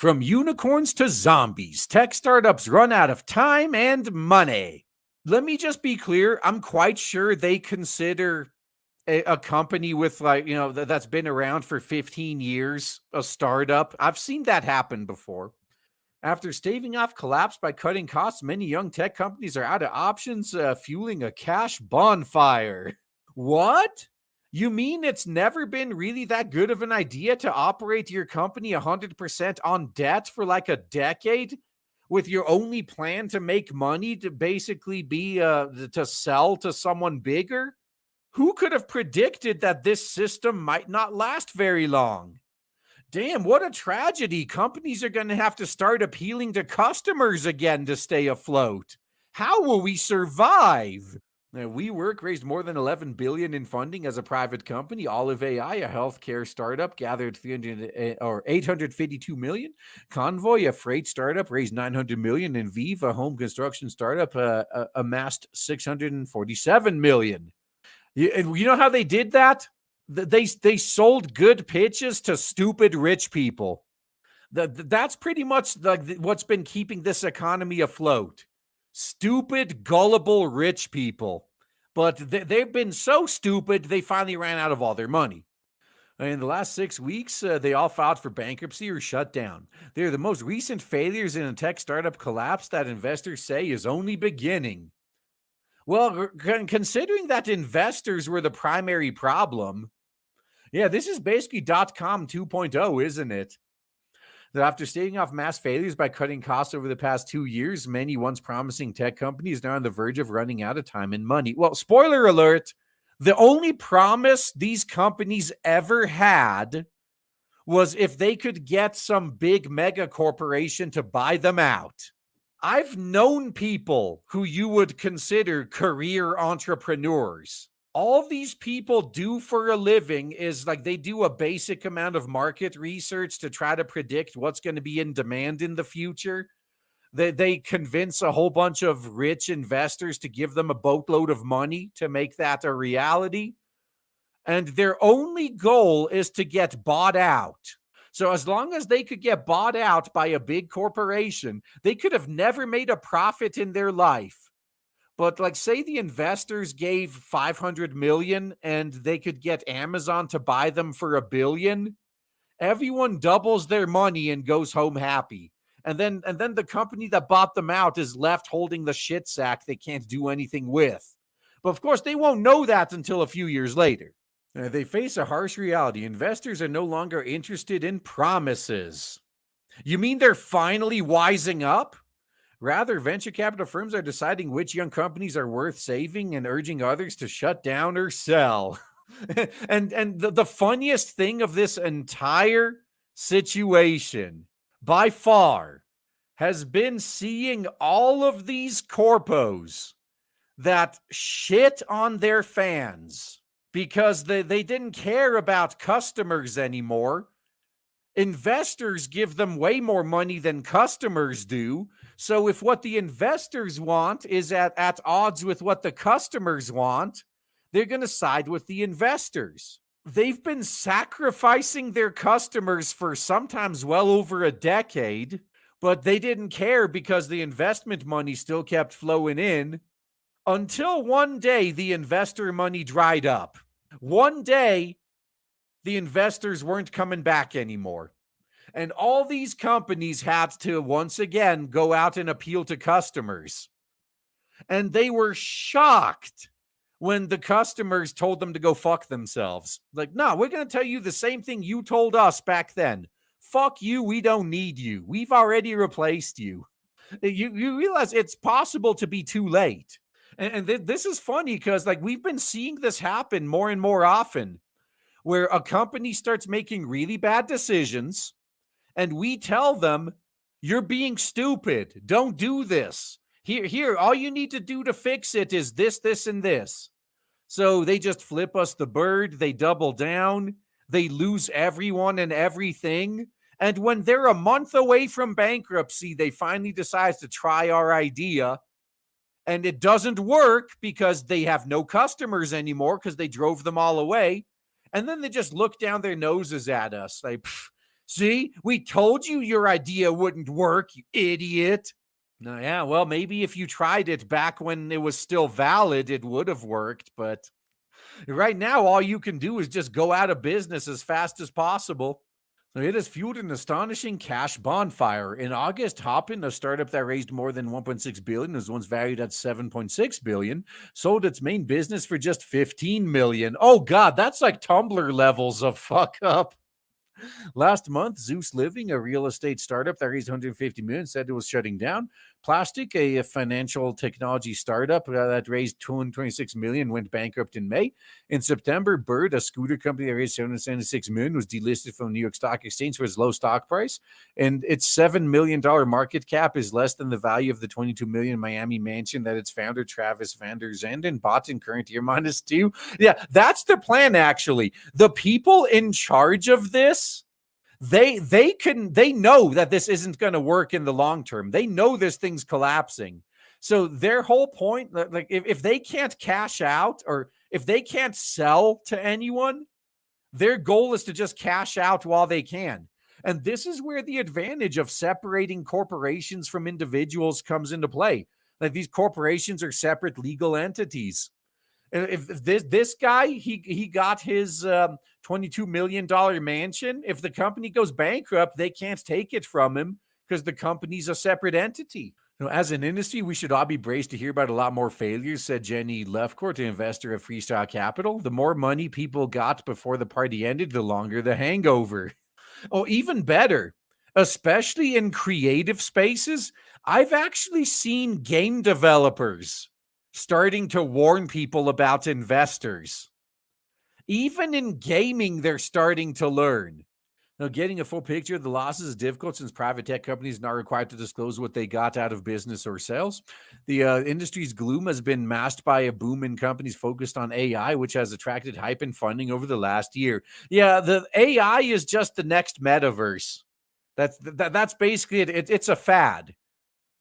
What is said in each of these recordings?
From unicorns to zombies, tech startups run out of time and money. Let me just be clear. I'm quite sure they consider a company with that's been around for 15 years a startup. I've seen that happen before. After staving off collapse by cutting costs, many young tech companies are out of options, fueling a cash bonfire. What? You mean it's never been really that good of an idea to operate your company 100% on debt for like a decade, with your only plan to make money to basically be to sell to someone bigger? Who could have predicted that this system might not last very long? Damn, what a tragedy. Companies are going to have to start appealing to customers again to stay afloat. How will we survive? WeWork raised more than $11 billion in funding as a private company. Olive AI, a healthcare startup, gathered $852 million. Convoy, a freight startup, raised $900 million. And Vive, a home construction startup, amassed $647 million. You know how they did that? They sold good pitches to stupid rich people. That's pretty much what's been keeping this economy afloat. Stupid, gullible rich people. But they've been so stupid, they finally ran out of all their money. In the last 6 weeks, they all filed for bankruptcy or shut down. They're the most recent failures in a tech startup collapse that investors say is only beginning. Well, considering that investors were the primary problem, yeah, this is basically .com 2.0, isn't it? After staving off mass failures by cutting costs over the past 2 years, many once promising tech companies are now on the verge of running out of time and money. Well, spoiler alert, the only promise these companies ever had was if they could get some big mega corporation to buy them out. I've known people who you would consider career entrepreneurs. All these people do for a living is like they do a basic amount of market research to try to predict what's going to be in demand in the future. They convince a whole bunch of rich investors to give them a boatload of money to make that a reality. And their only goal is to get bought out. So as long as they could get bought out by a big corporation, they could have never made a profit in their life. But like, say the investors gave 500 million and they could get Amazon to buy them for $1 billion. Everyone doubles their money and goes home happy. And then the company that bought them out is left holding the shit sack they can't do anything with. But of course, they won't know that until a few years later. They face a harsh reality. Investors are no longer interested in promises. You mean they're finally wising up? Rather, venture capital firms are deciding which young companies are worth saving and urging others to shut down or sell. and the funniest thing of this entire situation, by far, has been seeing all of these corpos that shit on their fans because they didn't care about customers anymore. Investors give them way more money than customers do. So if what the investors want is at odds with what the customers want, they're going to side with the investors. They've been sacrificing their customers for sometimes well over a decade, but they didn't care because the investment money still kept flowing in until one day the investor money dried up. One day, the investors weren't coming back anymore. And all these companies had to once again go out and appeal to customers. And they were shocked when the customers told them to go fuck themselves. Like, no, we're going to tell you the same thing you told us back then. Fuck you, we don't need you. We've already replaced you. You realize it's possible to be too late. And this is funny because like we've been seeing this happen more and more often, where a company starts making really bad decisions and we tell them, you're being stupid. Don't do this. Here, all you need to do to fix it is this, this, and this. So they just flip us the bird. They double down. They lose everyone and everything. And when they're a month away from bankruptcy, they finally decide to try our idea. And it doesn't work because they have no customers anymore because they drove them all away. And then they just look down their noses at us like, See, we told you your idea wouldn't work, you idiot. No, yeah, well, maybe if you tried it back when it was still valid, it would have worked. But right now, all you can do is just go out of business as fast as possible. So it has fueled an astonishing cash bonfire. In August, Hopin, a startup that raised more than 1.6 billion, was once valued at 7.6 billion, sold its main business for just 15 million. Oh God, that's like Tumblr levels of fuck up. Last month, Zeus Living, a real estate startup that raised 150 million, said it was shutting down. Plastic, a financial technology startup that raised 226 million, went bankrupt in May. In September, Bird, a scooter company that raised 776 million, was delisted from the New York Stock Exchange for its low stock price, and its $7 million market cap is less than the value of the 22 million Miami mansion that its founder Travis Van der Zanden bought in current year -2. Yeah, that's the plan. Actually, the people in charge of this, they know that this isn't going to work in the long term. They know this thing's collapsing. So their whole point, like if they can't cash out or if they can't sell to anyone, their goal is to just cash out while they can. And this is where the advantage of separating corporations from individuals comes into play. Like these corporations are separate legal entities. If this guy he got his $22 million mansion, if the company goes bankrupt, they can't take it from him because the company's a separate entity. As an industry, we should all be braced to hear about a lot more failures, said Jenny Lefcourt, an investor of Freestyle Capital. The more money people got before the party ended, the longer the hangover. Oh, even better, especially in creative spaces, I've actually seen game developers starting to warn people about investors. Even in gaming, they're starting to learn. Now, getting a full picture of the losses is difficult since private tech companies are not required to disclose what they got out of business or sales. The industry's gloom has been masked by a boom in companies focused on AI, which has attracted hype and funding over the last year. Yeah, the AI is just the next metaverse. That's basically it. It's a fad.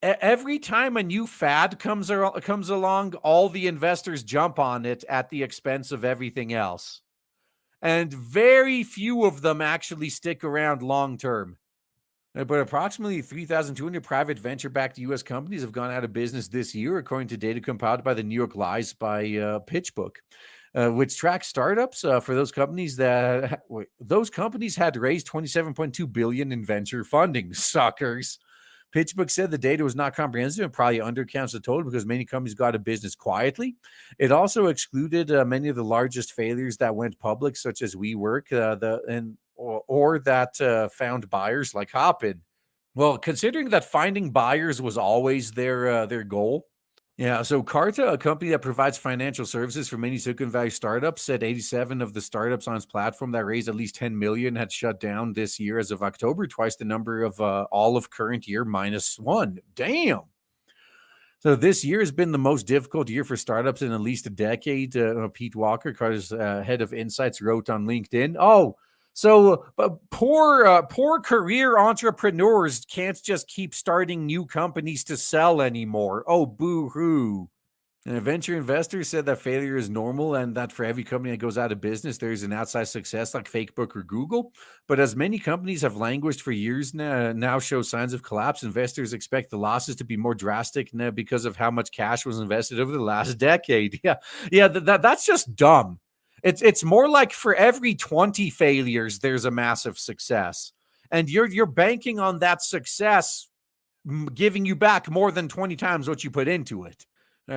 Every time a new fad comes along, all the investors jump on it at the expense of everything else. And very few of them actually stick around long term. But approximately 3,200 private venture-backed U.S. companies have gone out of business this year, according to data compiled by the New York Lies by PitchBook, which tracks startups for those companies that those companies had raised $27.2 billion in venture funding. Suckers. PitchBook said the data was not comprehensive and probably undercounts the total because many companies got out of business quietly. It also excluded many of the largest failures that went public, such as WeWork, or that found buyers like Hopin. Well, considering that finding buyers was always their goal. Yeah, so Carta, a company that provides financial services for many Silicon Valley startups, said 87 of the startups on its platform that raised at least 10 million had shut down this year as of October, twice the number of all of current year -1. Damn. So this year has been the most difficult year for startups in at least a decade. Pete Walker, Carter's head of insights, wrote on LinkedIn. Oh, so poor career entrepreneurs can't just keep starting new companies to sell anymore. Oh, boo-hoo. And a venture investor said that failure is normal and that for every company that goes out of business, there's an outside success like Facebook or Google. But as many companies have languished for years now show signs of collapse, investors expect the losses to be more drastic now because of how much cash was invested over the last decade. That's just dumb. It's more like for every 20 failures, there's a massive success. And you're banking on that success giving you back more than 20 times what you put into it.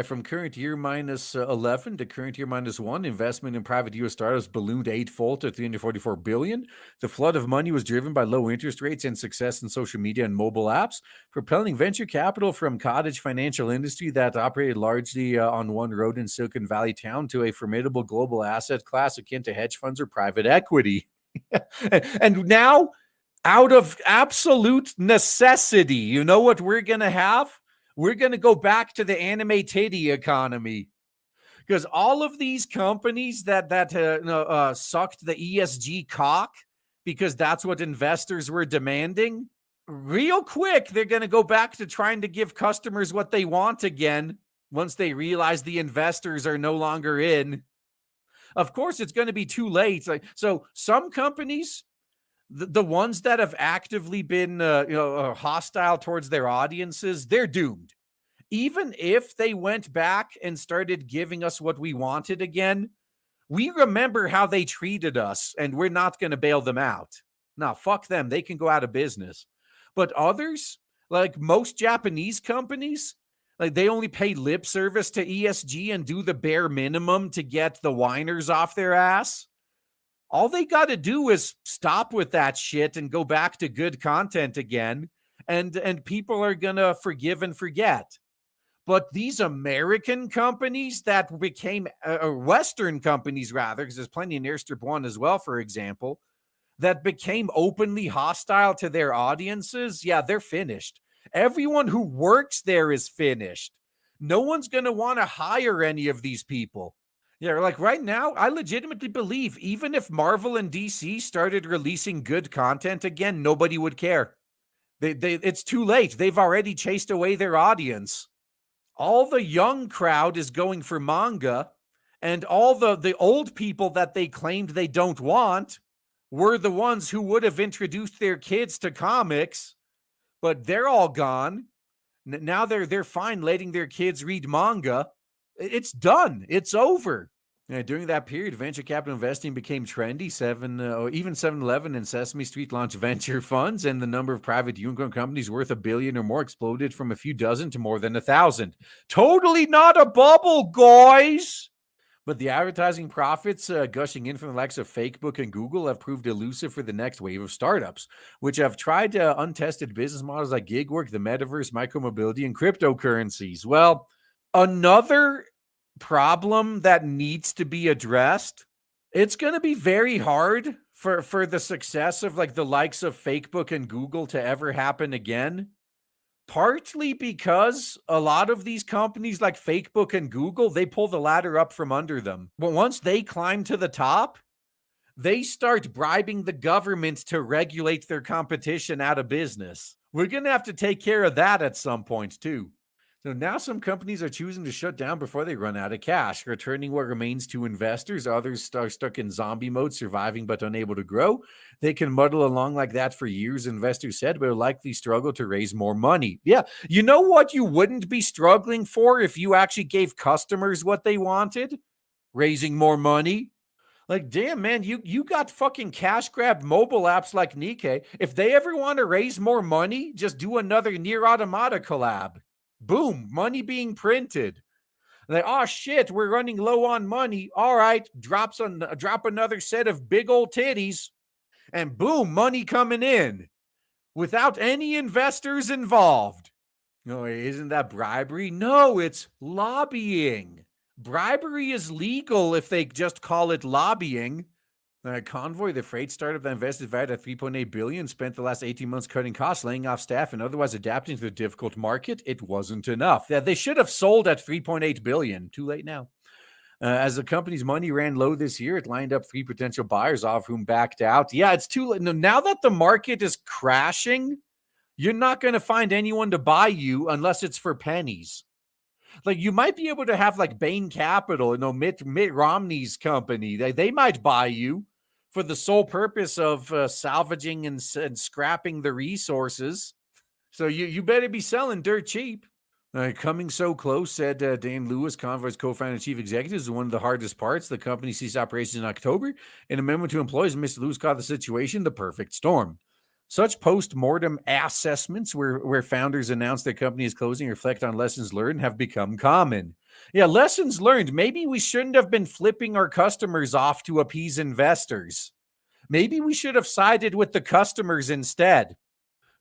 From current year -11 to current year -1, investment in private U.S. startups ballooned eightfold to $344 billion. The flood of money was driven by low interest rates and success in social media and mobile apps, propelling venture capital from cottage financial industry that operated largely on one road in Silicon Valley town to a formidable global asset class akin to hedge funds or private equity. And now, out of absolute necessity, you know what we're going to have? We're going to go back to the anime titty economy because all of these companies that sucked the ESG cock because that's what investors were demanding, real quick, they're going to go back to trying to give customers what they want again once they realize the investors are no longer in. Of course, it's going to be too late. So some companies, The ones that have actively been, hostile towards their audiences, they're doomed. Even if they went back and started giving us what we wanted again, we remember how they treated us, and we're not going to bail them out. Now, fuck them. They can go out of business. But others, like most Japanese companies, like they only pay lip service to ESG and do the bare minimum to get the whiners off their ass. All they got to do is stop with that shit and go back to good content again, and people are going to forgive and forget. But these American companies that became Western companies, rather, because there's plenty in Airstrip One as well, for example, that became openly hostile to their audiences, yeah, they're finished. Everyone who works there is finished. No one's going to want to hire any of these people. Yeah, like right now, I legitimately believe even if Marvel and DC started releasing good content again, nobody would care. It's too late. They've already chased away their audience. All the young crowd is going for manga, and all the old people that they claimed they don't want were the ones who would have introduced their kids to comics, but they're all gone. Now they're fine letting their kids read manga. It's done. It's over. During that period, venture capital investing became trendy. Even 7-Eleven and Sesame Street launched venture funds, and the number of private unicorn companies worth $1 billion or more exploded from a few dozen to more than 1,000. Totally not a bubble, guys. But the advertising profits gushing in from the likes of Facebook and Google have proved elusive for the next wave of startups, which have tried untested business models like gig work, the metaverse, micromobility, and cryptocurrencies. Well, another problem that needs to be addressed, it's going to be very hard for the success of like the likes of Facebook and Google to ever happen again. Partly because a lot of these companies like Facebook and Google, they pull the ladder up from under them. But once they climb to the top, they start bribing the government to regulate their competition out of business. We're going to have to take care of that at some point too. So now some companies are choosing to shut down before they run out of cash, returning what remains to investors. Others are stuck in zombie mode, surviving but unable to grow. They can muddle along like that for years, investors said, but will likely struggle to raise more money. Yeah, you know what you wouldn't be struggling for if you actually gave customers what they wanted? Raising more money. Like, damn, man, you got fucking cash grabbed mobile apps like Nikkei. If they ever want to raise more money, just do another Near Automata collab. Boom, money being printed. Like, oh shit, we're running low on money. All right, drop another set of big old titties, and boom, money coming in without any investors involved. No, isn't that bribery? No, it's lobbying. Bribery is legal if they just call it lobbying. Convoy, the freight startup that invested valued at $3.8 billion, spent the last 18 months cutting costs, laying off staff, and otherwise adapting to the difficult market. It wasn't enough. Yeah, they should have sold at $3.8 billion. Too late now. As the company's money ran low this year, it lined up 3 potential buyers, all of whom backed out. Yeah, it's too late. Now that the market is crashing, you're not going to find anyone to buy you unless it's for pennies. Like, you might be able to have like Bain Capital, Mitt Romney's company. They might buy you for the sole purpose of salvaging and scrapping the resources. So you better be selling dirt cheap. Coming so close, said Dan Lewis, Convoy's co-founder and chief executive, is one of the hardest parts. The company ceased operations in October. In a memo to employees, Mr. Lewis called the situation the perfect storm. Such post-mortem assessments where founders announce their company is closing or reflect on lessons learned have become common. Yeah, lessons learned. Maybe we shouldn't have been flipping our customers off to appease investors. Maybe we should have sided with the customers instead.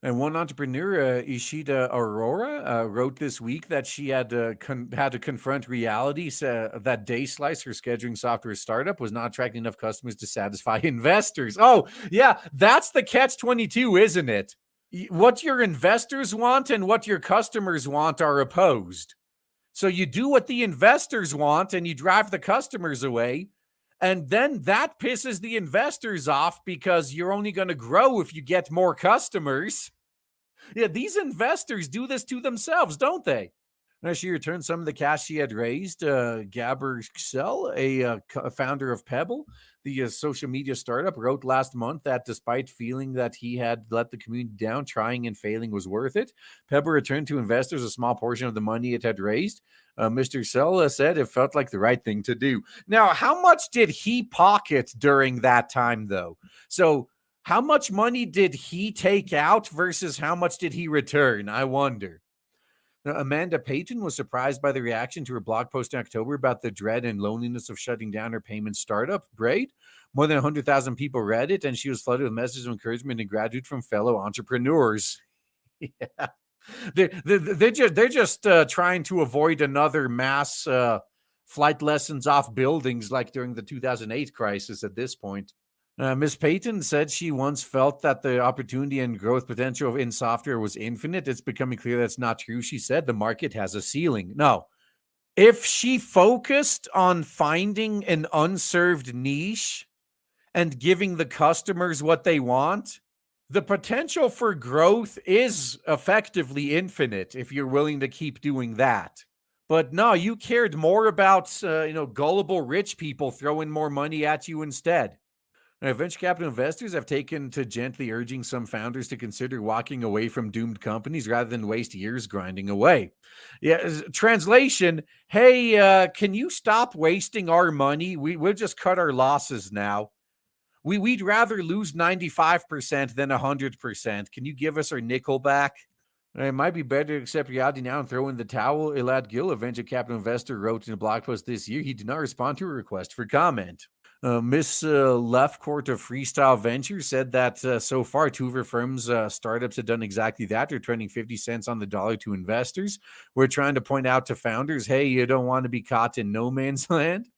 And one entrepreneur, Ishida Aurora, wrote this week that she had to confront reality. That Dayslice, her scheduling software startup, was not attracting enough customers to satisfy investors. Oh, yeah, that's the catch-22, isn't it? What your investors want and what your customers want are opposed. So you do what the investors want and you drive the customers away. And then that pisses the investors off because you're only going to grow if you get more customers. Yeah, these investors do this to themselves, don't they? She returned some of the cash she had raised. Gabber Xell, a founder of Pebble, the social media startup, wrote last month that despite feeling that he had let the community down, trying and failing was worth it. Pebble returned to investors a small portion of the money it had raised. Mr. Xell said it felt like the right thing to do. Now, how much did he pocket during that time, though? So, how much money did he take out versus how much did he return? I wonder. Now, Amanda Payton was surprised by the reaction to her blog post in October about the dread and loneliness of shutting down her payment startup, Braid. More than 100,000 people read it, and she was flooded with messages of encouragement and gratitude from fellow entrepreneurs. Yeah. They're just trying to avoid another mass flight lessons off buildings like during the 2008 crisis at this point. Ms. Payton said she once felt that the opportunity and growth potential in software was infinite. It's becoming clear that's not true. She said the market has a ceiling. No. If she focused on finding an unserved niche and giving the customers what they want, the potential for growth is effectively infinite if you're willing to keep doing that. But no, you cared more about gullible rich people throwing more money at you instead. Venture capital investors have taken to gently urging some founders to consider walking away from doomed companies rather than waste years grinding away. Yeah, translation, hey, can you stop wasting our money? We'll just cut our losses now. We'd rather lose 95% than 100%. Can you give us our nickel back? It might be better to accept reality now and throw in the towel. Elad Gil, a venture capital investor, wrote in a blog post this year. He did not respond to a request for comment. Miss Leftcourt of Freestyle Ventures said that so far, two of her firm's startups have done exactly that. They're turning 50 cents on the dollar to investors. We're trying to point out to founders, hey, you don't want to be caught in no man's land.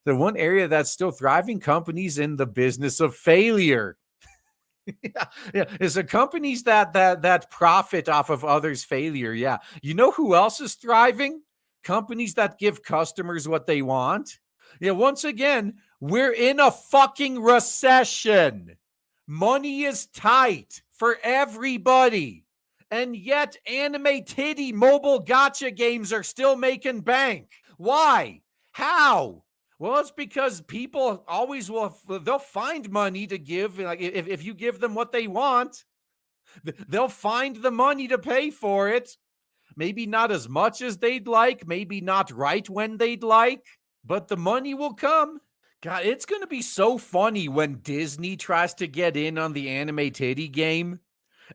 The one area that's still thriving, companies in the business of failure. Yeah. It's the companies that profit off of others' failure. Yeah. You know who else is thriving? Companies that give customers what they want. Yeah, once again, we're in a fucking recession. Money is tight for everybody. And yet, anime titty mobile gotcha games are still making bank. Why? How? Well, it's because people always they'll find money to give. Like if you give them what they want, they'll find the money to pay for it. Maybe not as much as they'd like, maybe not right when they'd like, but the money will come. God, it's going to be so funny when Disney tries to get in on the anime titty game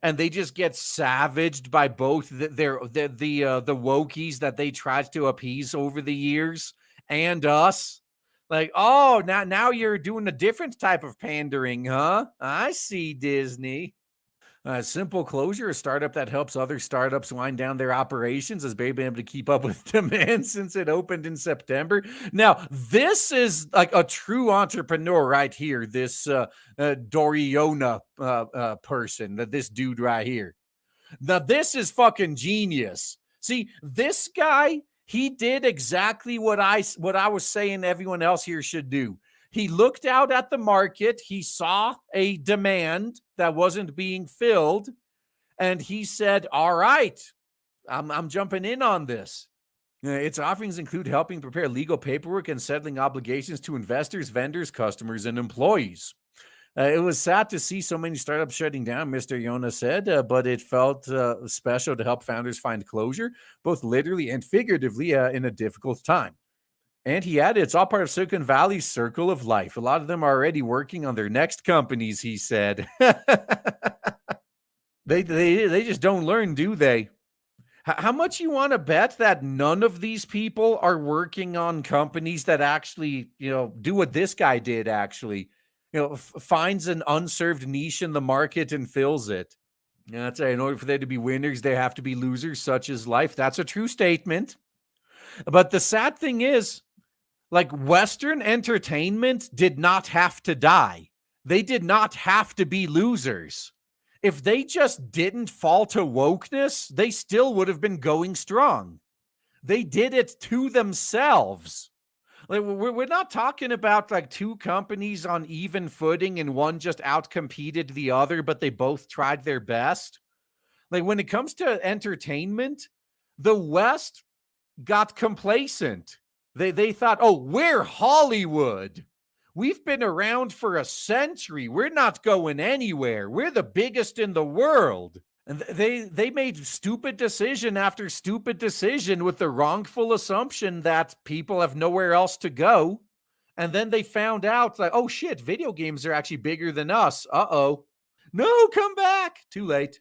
and they just get savaged by both the wokies that they tried to appease over the years and us. Like, oh, now you're doing a different type of pandering, huh? I see, Disney. Simple Closure, a startup that helps other startups wind down their operations, has been able to keep up with demand since it opened in September. Now, this is like a true entrepreneur right here. This Doriona person, this dude right here. Now, this is fucking genius. See, this guy, he did exactly what I was saying everyone else here should do. He looked out at the market. He saw a demand that wasn't being filled. And he said, all right, I'm jumping in on this. Its offerings include helping prepare legal paperwork and settling obligations to investors, vendors, customers, and employees. It was sad to see so many startups shutting down, Mr. Yona said, but it felt special to help founders find closure, both literally and figuratively, in a difficult time. And he added, it's all part of Silicon Valley's circle of life. A lot of them are already working on their next companies, he said. They just don't learn, do they? How much you want to bet that none of these people are working on companies that actually, do what this guy did, actually, finds an unserved niche in the market and fills it. Yeah, that's right. In order for there to be winners, there have to be losers, such as life. That's a true statement. But the sad thing is, like, Western entertainment did not have to die. They did not have to be losers. If they just didn't fall to wokeness, they still would have been going strong. They did it to themselves. Like, we're not talking about like two companies on even footing and one just outcompeted the other, but they both tried their best. Like, when it comes to entertainment, the West got complacent. They thought, oh, we're Hollywood. We've been around for a century. We're not going anywhere. We're the biggest in the world. And they made stupid decision after stupid decision with the wrongful assumption that people have nowhere else to go. And then they found out like, oh shit, video games are actually bigger than us. Uh-oh. No, come back. Too late.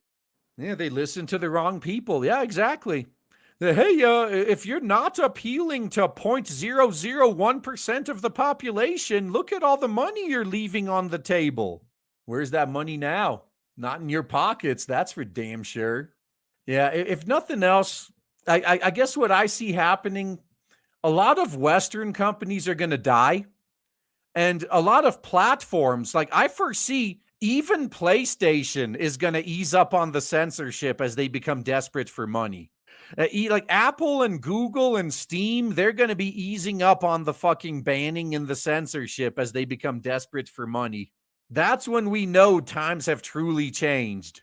Yeah, they listened to the wrong people. Yeah, exactly. Hey, if you're not appealing to 0.001% of the population, look at all the money you're leaving on the table. Where's that money now? Not in your pockets, that's for damn sure. Yeah, if nothing else, I guess what I see happening, a lot of Western companies are going to die. And a lot of platforms, like I foresee even PlayStation is going to ease up on the censorship as they become desperate for money. Like Apple and Google and Steam, they're going to be easing up on the fucking banning and the censorship as they become desperate for money. That's when we know times have truly changed.